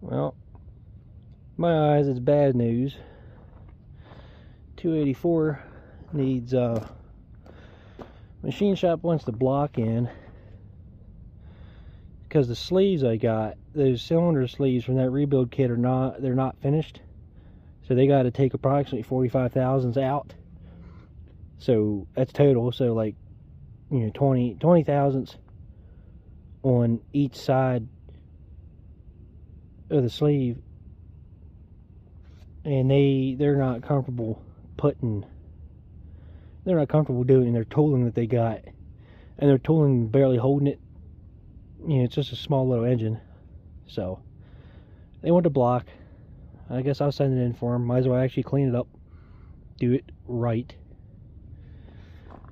Well, my eyes, it's bad news. 284 needs machine shop wants the block in because the sleeves I got, those cylinder sleeves from that rebuild kit, they're not finished, so they got to take approximately 45 thousandths out. So that's total. So like, you know, 20 thousandths on each side of the sleeve, and they're not comfortable doing their tooling that they got, and their tooling barely holding it. You know, it's just a small little engine, so they want the block. I guess I'll send it in for them. Might as well actually clean it up, do it right.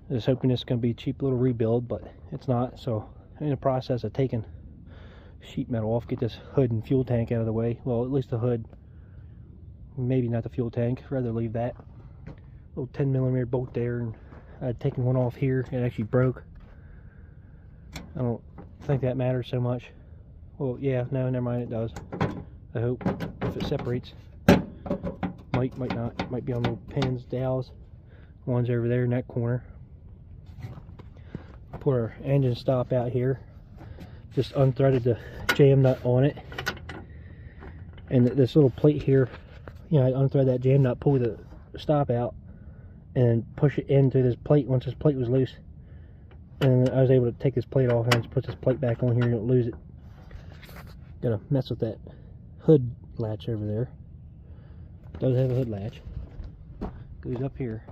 Just hoping it's going to be a cheap little rebuild, but it's not. So I'm in the process of taking sheet metal off, get this hood and fuel tank out of the way. Well, at least the hood, maybe not the fuel tank, rather leave that. Little 10mm bolt there, and I'd taken one off here. It actually broke. I don't think that matters so much. Well, yeah, no, never mind, it does. I hope, if it separates. Might not. Might be on little pins, dowels. One's over there in that corner. Put our engine stop out here. Just unthreaded the jam nut on it. And this little plate here, you know, I unthread that jam nut, pull the stop out, and push it into this plate once this plate was loose. And I was able to take this plate off and just put this plate back on here, you don't lose it. Gotta mess with that hood latch over there. Does have a hood latch. Goes up here.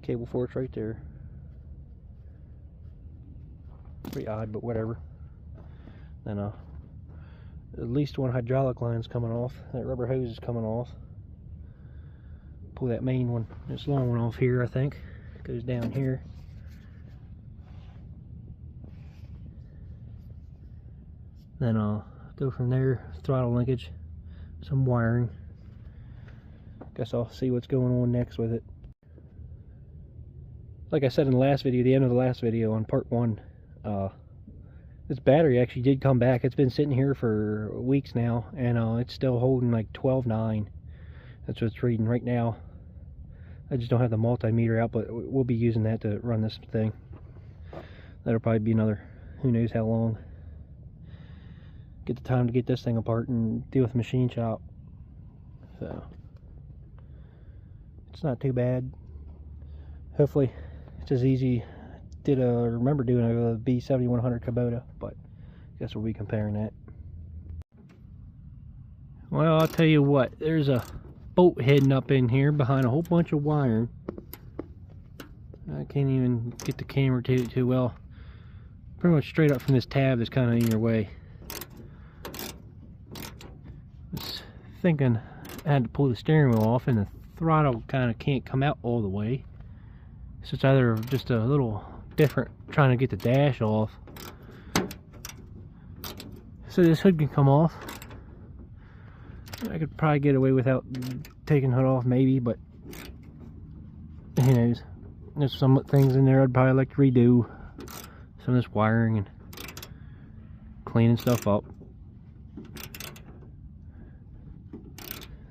Cable forks right there. Pretty odd, but whatever. Then at least one hydraulic line's coming off. That rubber hose is coming off. Pull that main one, this long one off here, I think. Goes down here. Then I'll go from there, throttle linkage, some wiring. Guess I'll see what's going on next with it. Like I said in the last video, the end of the last video on part 1, this battery actually did come back. It's been sitting here for weeks now, and it's still holding like 12.9. That's what it's reading right now. I just don't have the multimeter out, but we'll be using that to run this thing. That'll probably be another, who knows how long. Get the time to get this thing apart and deal with the machine shop. So it's not too bad. Hopefully it's as easy. Remember doing a B7100 Kubota, but I guess we'll be comparing that. Well, I'll tell you what, there's a bolt hidden up in here behind a whole bunch of wiring. I can't even get the camera to it too well. Pretty much straight up from this tab that's kind of in your way. I was thinking I had to pull the steering wheel off, and the throttle kind of can't come out all the way. So it's either just a little different trying to get the dash off. So this hood can come off. I could probably get away without taking the hood off, maybe, but who knows. There's some things in there I'd probably like to redo. Some of this wiring and cleaning stuff up.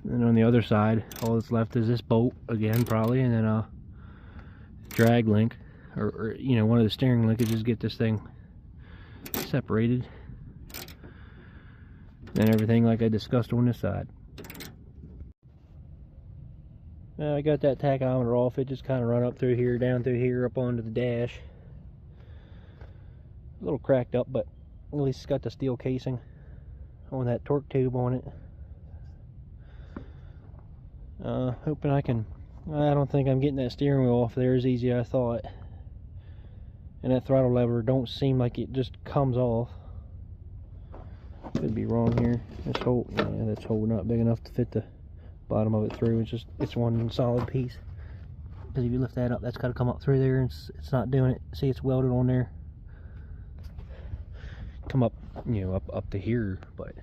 And on the other side, all that's left is this bolt again, probably, and then a drag link, or you know, one of the steering linkages, get this thing separated. And everything like I discussed on this side. I got that tachometer off. It just kind of run up through here, down through here, up onto the dash. A little cracked up, but at least it's got the steel casing on that torque tube on it. Hoping I can. I don't think I'm getting that steering wheel off there as easy as I thought. And that throttle lever don't seem like it just comes off. Could be wrong here. This hole, yeah, that's hole not big enough to fit the bottom of it through. It's one solid piece. Because if you lift that up, that's got to come up through there, and it's not doing it. See, it's welded on there. Come up, you know, up to here, but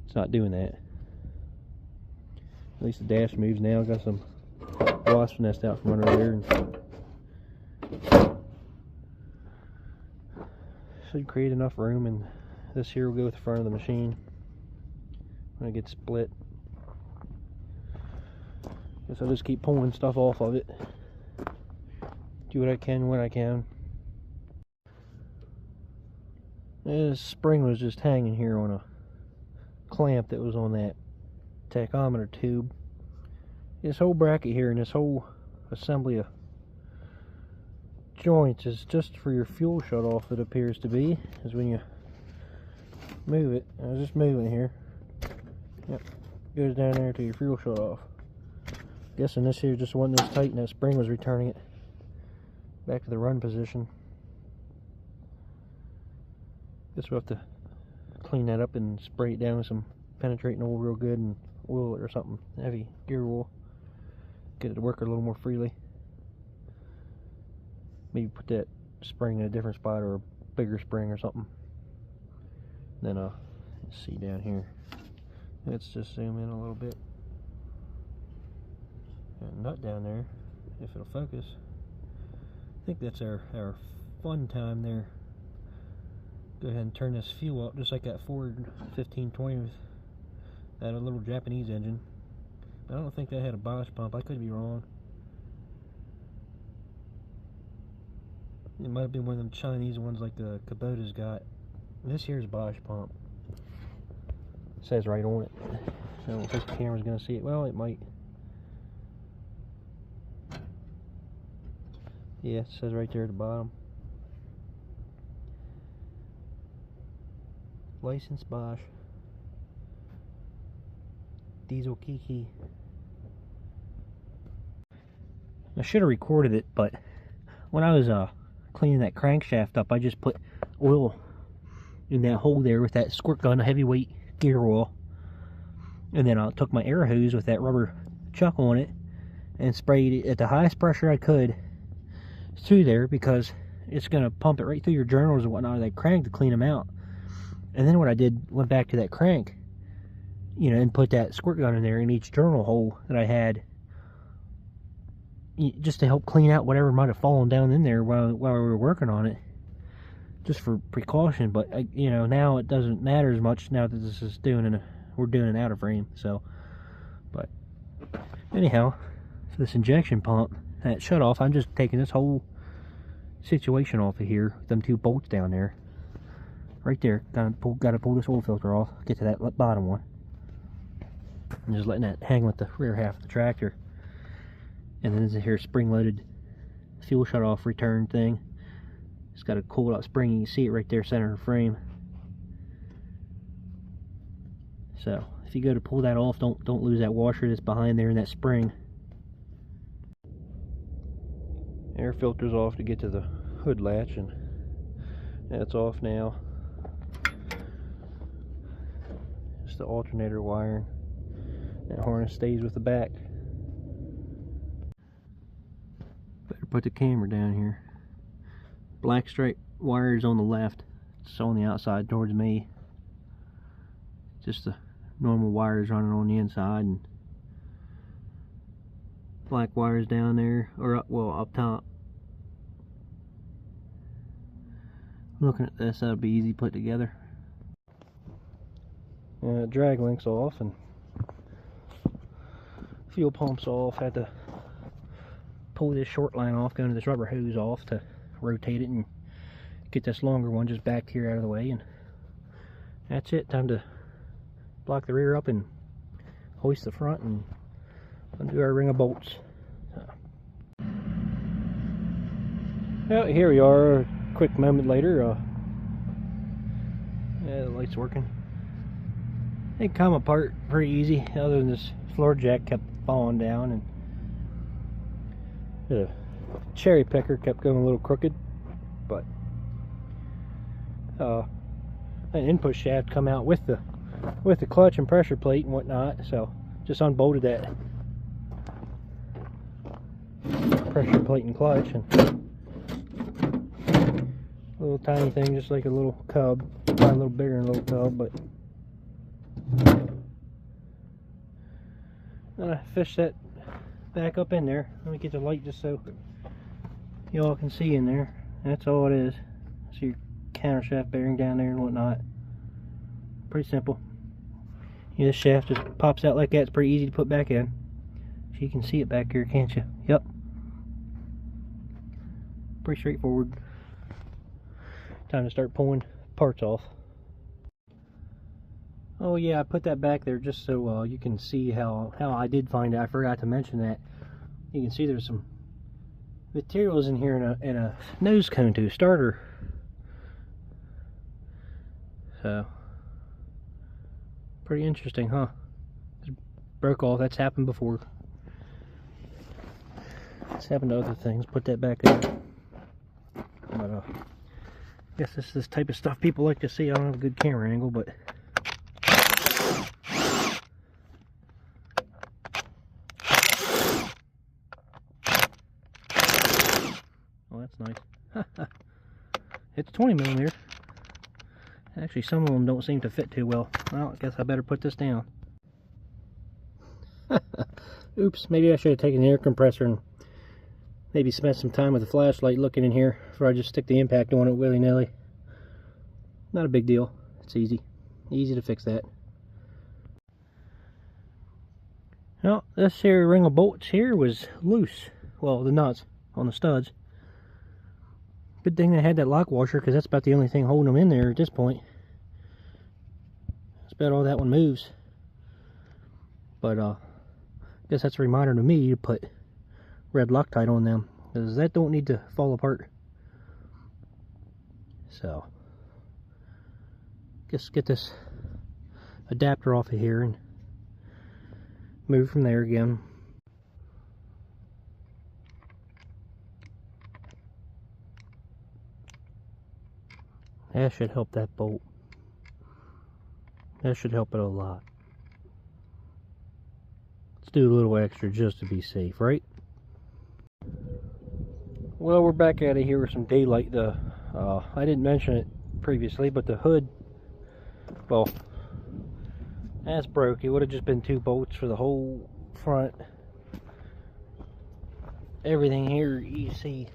it's not doing that. At least the dash moves now. Got some wasp nest out from under there. should create enough room, and this here will go with the front of the machine when it gets split. Guess I'll just keep pulling stuff off of it. Do what I can when I can. This spring was just hanging here on a clamp that was on that tachometer tube. This whole bracket here and this whole assembly of joints is just for your fuel shut off, it appears to be, is when you move it. I was just moving here. Yep, goes down there to your fuel shut off. Guessing this here just wasn't as tight and that spring was returning it back to the run position. Guess we'll have to clean that up and spray it down with some penetrating oil real good and oil it or something, heavy gear oil. Get it to work a little more freely. Maybe put that spring in a different spot or a bigger spring or something. Then let's see down here. Let's just zoom in a little bit. Got a nut down there, if it'll focus. I think that's our fun time there. Go ahead and turn this fuel up just like that Ford 1520 with that little Japanese engine. I don't think that had a Bosch pump. I could be wrong. It might have been one of them Chinese ones like the Kubota's got. This here's Bosch pump. It says right on it. I don't know if this camera's gonna see it. Well, it might. Yeah, it says right there at the bottom. License Bosch. Diesel Kiki. I should have recorded it, but when I was cleaning that crankshaft up, I just put oil in that hole there with that squirt gun, heavyweight gear oil, and then I took my air hose with that rubber chuck on it and sprayed it at the highest pressure I could through there, because it's going to pump it right through your journals and whatnot of that crank to clean them out. And then what I did, went back to that crank, you know, and put that squirt gun in there in each journal hole that I had, just to help clean out whatever might have fallen down in there while we were working on it, just for precaution. But you know, now it doesn't matter as much now that this is we're doing an out of frame. So, but anyhow, so this injection pump, that shut off, I'm just taking this whole situation off of here, them two bolts down there, right there. Gotta pull this oil filter off, get to that bottom one, and just letting that hang with the rear half of the tractor. And then this here spring-loaded fuel shut-off return thing. It's got a coiled out spring. You can see it right there, center of the frame. So if you go to pull that off, don't lose that washer that's behind there in that spring. Air filter's off to get to the hood latch, and that's off now. Just the alternator wiring. That harness stays with the back. Better put the camera down here. Black stripe wires on the left. It's on the outside towards me. Just the normal wires running on the inside, and black wires down there, or up top. Looking at this, that'll be easy to put together. Drag link's off and fuel pump's off. Had to pull this short line off, going to this rubber hose off to rotate it and get this longer one just back here out of the way, and that's it. Time to block the rear up and hoist the front and undo our ring of bolts. Well, here we are, a quick moment later. Yeah, the light's working. It come apart pretty easy, other than this floor jack kept falling down, and the cherry picker kept going a little crooked, but an input shaft come out with the clutch and pressure plate and whatnot, so just unbolted that pressure plate and clutch, and a little tiny thing, just like a little cub, probably a little bigger than a little cub, but I'm gonna fish that back up in there. Let me get the light just so you all can see in there. That's all it is. So your countershaft bearing down there and whatnot. Pretty simple. Yeah, this shaft just pops out like that. It's pretty easy to put back in. You can see it back here, can't you? Yep. Pretty straightforward. Time to start pulling parts off. Oh yeah, I put that back there just so you can see how I did find it. I forgot to mention that. You can see there's some materials in here in a nose cone to a starter. So, pretty interesting, huh? Just broke off. That's happened before. It's happened to other things. Put that back in. But I guess this is this type of stuff people like to see. I don't have a good camera angle, but oh, that's nice. It's 20mm. Actually, some of them don't seem to fit too well. Well, I guess I better put this down. Oops, maybe I should have taken the air compressor and maybe spent some time with a flashlight looking in here before I just stick the impact on it willy-nilly. Not a big deal. It's easy. Easy to fix that. Well, this here ring of bolts here was loose. Well, the nuts on the studs. Good thing they had that lock washer, because that's about the only thing holding them in there at this point. That's about all that one moves. But I guess that's a reminder to me to put red Loctite on them, because that don't need to fall apart. So just get this adapter off of here and move from there again. That should help that bolt. That should help it a lot. Let's do a little extra just to be safe, right? Well, we're back out of here with some daylight. I didn't mention it previously, but the hood, well, that's broke. It would have just been 2 bolts for the whole front. Everything here you see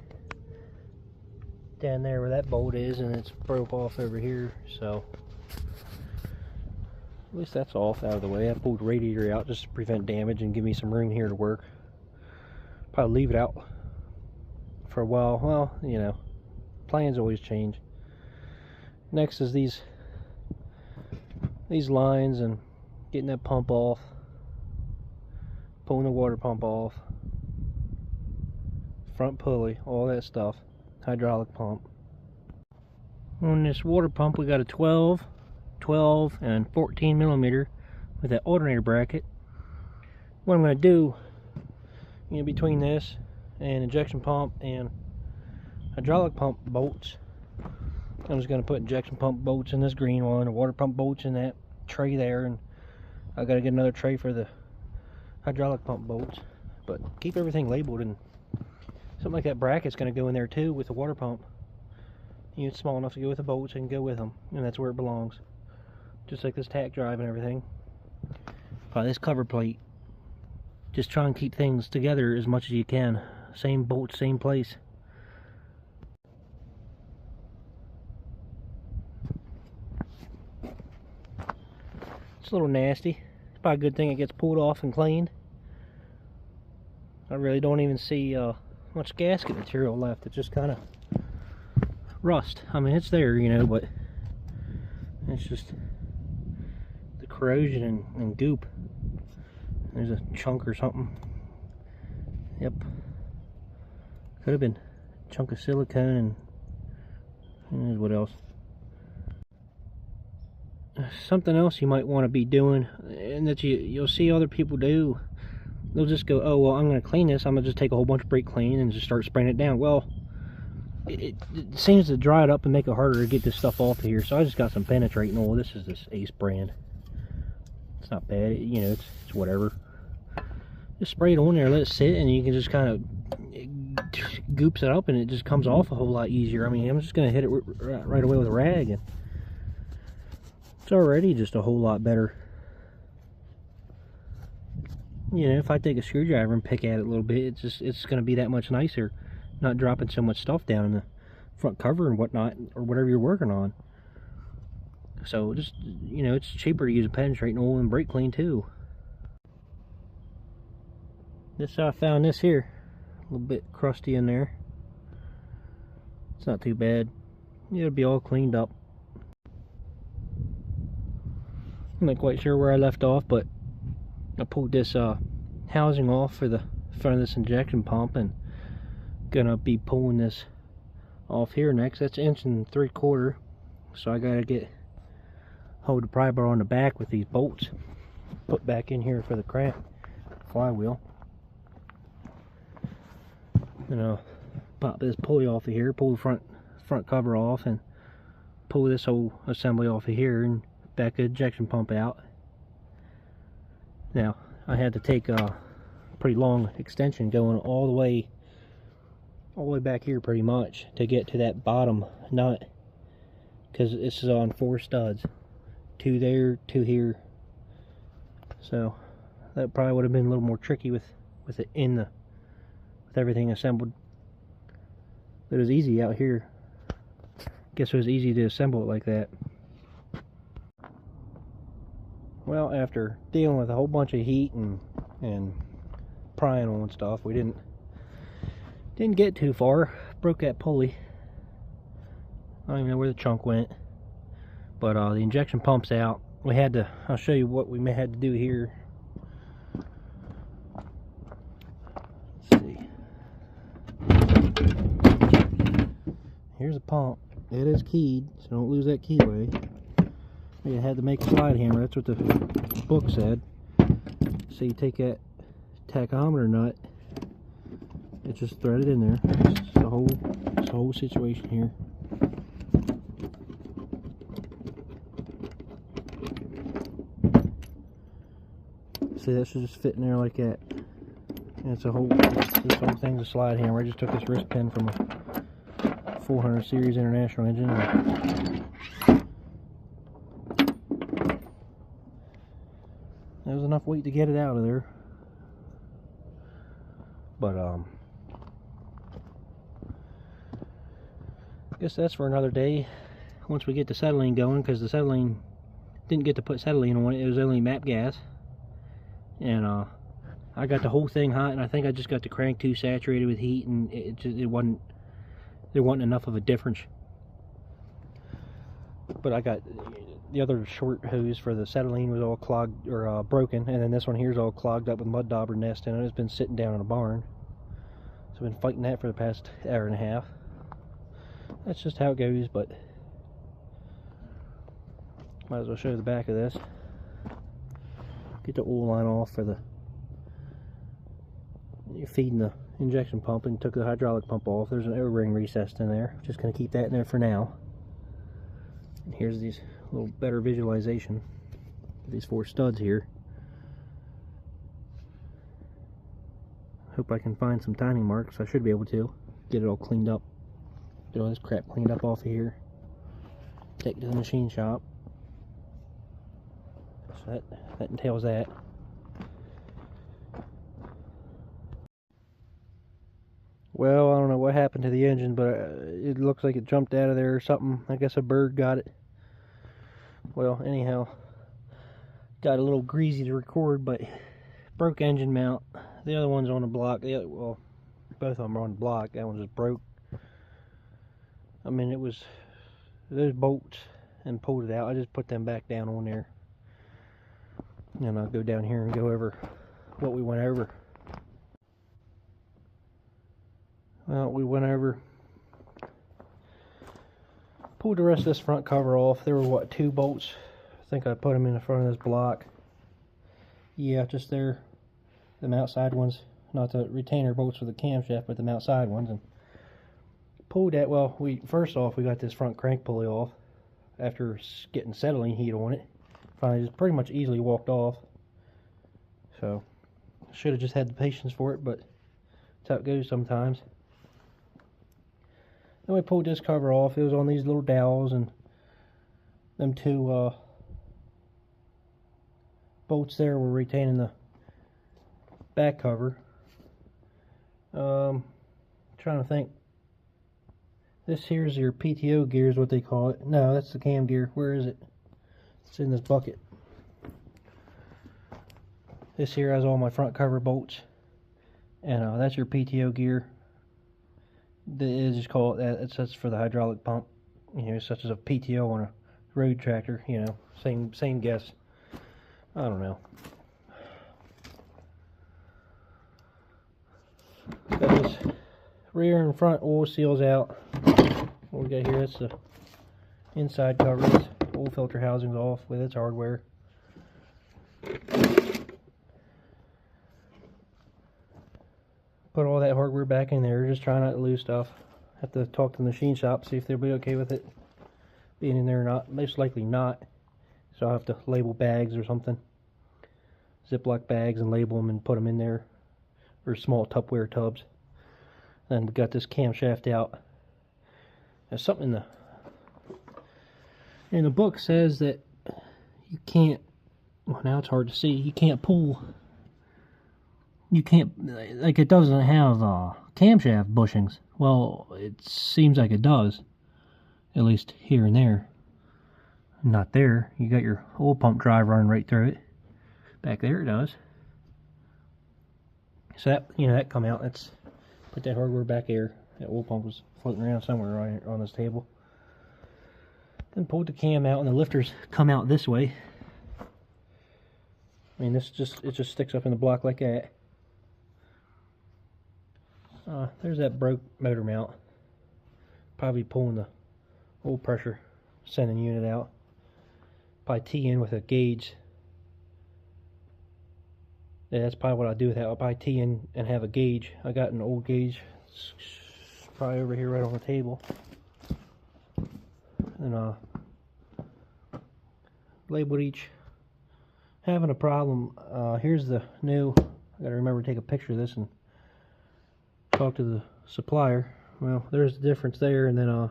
down there where that bolt is, and it's broke off over here, so at least that's off out of the way. I pulled the radiator out just to prevent damage and give me some room here to work. Probably leave it out for a while. Well, you know, plans always change. Next is these lines and getting that pump off, pulling the water pump off, front pulley, all that stuff. Hydraulic pump. On this water pump we got a 12, and 14mm with that alternator bracket. What I'm going to do, you know, between this and injection pump and hydraulic pump bolts, I'm just going to put injection pump bolts in this green one, and water pump bolts in that tray there, and I got to get another tray for the hydraulic pump bolts. But keep everything labeled, and something like that bracket's going to go in there too with the water pump. You know, it's small enough to go with the bolts and go with them, and that's where it belongs. Just like this tack drive and everything. Probably this cover plate. Just try and keep things together as much as you can. Same bolt, same place. It's a little nasty. It's probably a good thing it gets pulled off and cleaned. I really don't even see much gasket material left. It's just kind of rust. I mean, it's there, you know, but it's just the corrosion and goop. There's a chunk or something. Yep. Could have been a chunk of silicone, and what else. Something else you might want to be doing, and that you'll see other people do. They'll just go, oh, well, I'm going to clean this. I'm going to just take a whole bunch of brake clean and just start spraying it down. Well, it seems to dry it up and make it harder to get this stuff off of here. So I just got some penetrating oil. This is this Ace brand. It's not bad. You know, it's whatever. Just spray it on there, let it sit, and you can just kind of goops it up, and it just comes off a whole lot easier. I mean, I'm just going to hit it right away with a rag, and it's already just a whole lot better. You know, if I take a screwdriver and pick at it a little bit, it's going to be that much nicer, not dropping so much stuff down in front cover and whatnot, or whatever you're working on. So just, you know, it's cheaper to use a penetrating oil and brake clean too. I found this here, a little bit crusty in there. It's not too bad. It'll be all cleaned up. I'm not quite sure where I left off, but I pulled this housing off for the front of this injection pump, and gonna be pulling this off here next. That's 1.75 inches, so I gotta hold the pry bar on the back with these bolts put back in here for the crank flywheel. And I'll pop this pulley off of here, pull the front cover off, and pull this whole assembly off of here and back the injection pump out. Now I had to take a pretty long extension going all the way back here pretty much to get to that bottom nut, because this is on 4 studs, 2 there, 2 here. So that probably would have been a little more tricky with it with everything assembled. It was easy out here. Guess it was easy to assemble it like that. Well, after dealing with a whole bunch of heat and prying on stuff, we didn't get too far. Broke that pulley. I don't even know where the chunk went. But the injection pump's out. I'll show you what we had to do here. Let's see. Here's a pump. It is keyed, so don't lose that keyway. We had to make a slide hammer. That's what the book said. So you take that tachometer nut. It's just threaded in there. It's the whole situation here. See, that should just fit in there like that. And this whole thing's a slide hammer. I just took this wrist pin from a 400 series international engine. There was enough weight to get it out of there. But I guess that's for another day once we get the acetylene going, because the acetylene didn't get to put acetylene on it. It was only MAP gas. And I got the whole thing hot, and I think I just got the crank too saturated with heat, and there wasn't enough of a difference. But I got the other short hose for the acetylene was all clogged or broken, and then this one here is all clogged up with mud dauber nest in it. It's been sitting down in a barn, so I've been fighting that for the past hour and a half. That's just how it goes, but might as well show you the back of this. Get the oil line off for you're feeding the injection pump, and took the hydraulic pump off. There's an O-ring recessed in there. Just going to keep that in there for now. And here's these little better visualization of these 4 studs here. Hope I can find some timing marks. I should be able to get it all cleaned up. Get all this crap cleaned up off of here. Take it to the machine shop. So that entails that. Well, I don't know what happened to the engine, but it looks like it jumped out of there or something. I guess a bird got it. Well, anyhow, got a little greasy to record, but broke engine mount. The other one's on the block. Well, both of them are on the block. That one just broke. I mean, it was those bolts and pulled it out. I just put them back down on there. And I'll go down here and go over what we went over. Well, we went over, pulled the rest of this front cover off. There were, what, 2 bolts? I think I put them in the front of this block. Yeah, just there. Them outside ones, not the retainer bolts for the camshaft, but the outside ones. And pulled that. Well, first off, we got this front crank pulley off after getting acetylene heat on it. Finally, just pretty much easily walked off. So, should have just had the patience for it, but that's how it goes sometimes. Then we pulled this cover off. It was on these little dowels, and them 2 bolts there were retaining the back cover. Trying to think. This here's your PTO gear is what they call it. No, that's the cam gear. Where is it? It's in this bucket. This here has all my front cover bolts. And that's your PTO gear. They just call it that. It's for the hydraulic pump. You know, such as a PTO on a road tractor. You know, same guess. I don't know. Got this rear and front oil seals out. What we got here, that's the inside covers. Oil filter housing's off with its hardware. Put all that hardware back in there. Just try not to lose stuff. Have to talk to the machine shop, see if they'll be okay with it being in there or not. Most likely not. So I'll have to label bags or something. Ziploc bags and label them and put them in there. Or small Tupperware tubs. Then we got this camshaft out. There's something in the book says that you can't, well now it's hard to see, you can't pull, you can't, like it doesn't have camshaft bushings. Well, it seems like it does, at least here and there. Not there. You got your oil pump drive running right through it. Back there it does. So that, you know, that come out. Let's put that hardware back there. That oil pump was floating around somewhere right on this table. Then pulled the cam out, and the lifters come out this way. I mean, it just sticks up in the block like that. There's that broke motor mount. Probably pulling the oil pressure sending unit out. Probably tee in with a gauge. Yeah, that's probably what I'll do with that. I'll probably tee in and have a gauge. I got an old gauge. It's probably over here right on the table. And labeled each. Having a problem. Here's the new. I gotta remember to take a picture of this and talk to the supplier. Well, there's the difference there, and then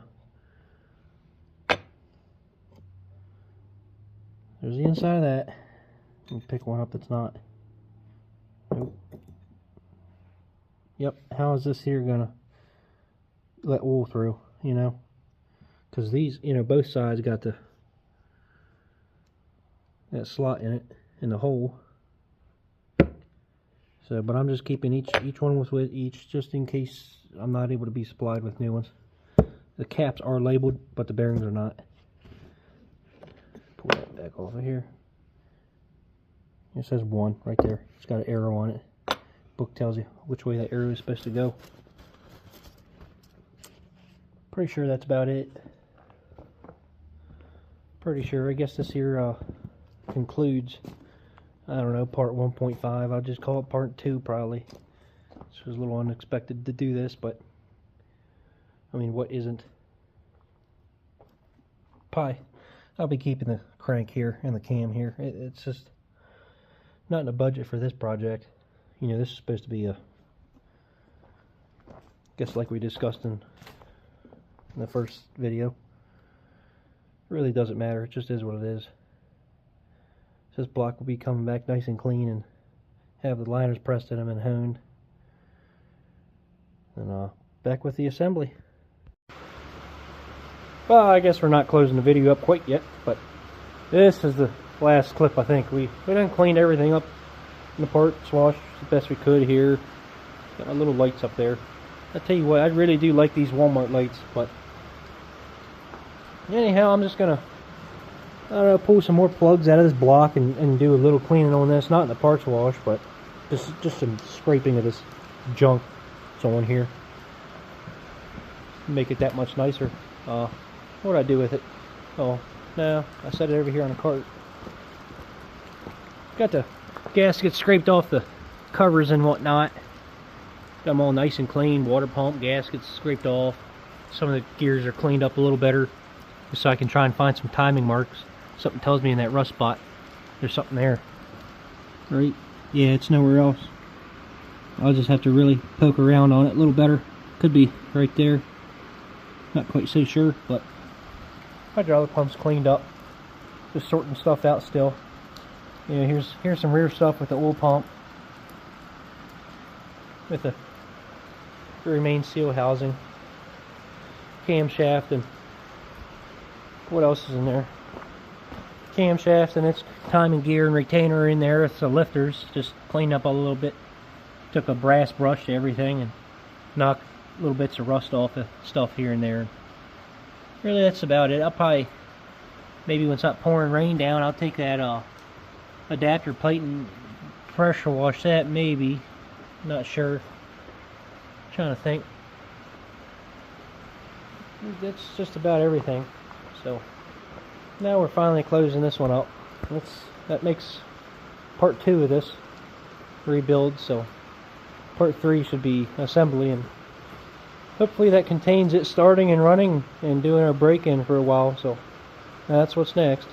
there's the inside of that. I'll pick one up that's not. Nope. Yep. How is this here gonna let oil through? You know, because these, you know, both sides got that slot in it in the hole. So, but I'm just keeping each one with each, just in case I'm not able to be supplied with new ones. The caps are labeled, but the bearings are not. Pull that back off of here. It says 1 right there. It's got an arrow on it. Book tells you which way that arrow is supposed to go. Pretty sure that's about it. Pretty sure. I guess this here concludes, I don't know, part 1.5. I'll just call it part 2 probably. This was a little unexpected to do this, but I mean, what isn't? Pie. I'll be keeping the crank here and the cam here. It's just not in the budget for this project. You know, this is supposed to be a, guess like we discussed in the first video. It really doesn't matter. It just is what it is. This block will be coming back nice and clean and have the liners pressed in them and honed. And back with the assembly. Well, I guess we're not closing the video up quite yet, but this is the last clip. I think we done cleaned everything up in the parts wash the best we could here. Got my little lights up there. I tell you what, I really do like these Walmart lights, but anyhow, I'm just gonna, I don't know, pull some more plugs out of this block and do a little cleaning on this. Not in the parts wash, but just some scraping of this junk that's on here. Make it that much nicer. What do I do with it? Oh, no, I set it over here on the cart. Got the gasket scraped off the covers and whatnot. Got them all nice and clean. Water pump, gaskets scraped off. Some of the gears are cleaned up a little better, just so I can try and find some timing marks. Something tells me in that rust spot there's something there. Right? Yeah, it's nowhere else. I'll just have to really poke around on it a little better. Could be right there. Not quite so sure, but hydraulic pump's cleaned up. Just sorting stuff out still. You know, here's some rear stuff with the oil pump, with the rear main seal housing. camshaft, and what else is in there? Camshaft and its timing gear and retainer in there. It's the lifters, just cleaned up a little bit. Took a brass brush to everything and knocked little bits of rust off the stuff here and there. Really, that's about it. I'll probably, maybe when it's not pouring rain down, I'll take that adapter plate and pressure wash that, maybe. Not sure. Trying to think. That's just about everything. So now we're finally closing this one up. That makes part 2 of this rebuild. So part 3 should be assembly, and hopefully that contains it starting and running and doing a break-in for a while. So that's what's next.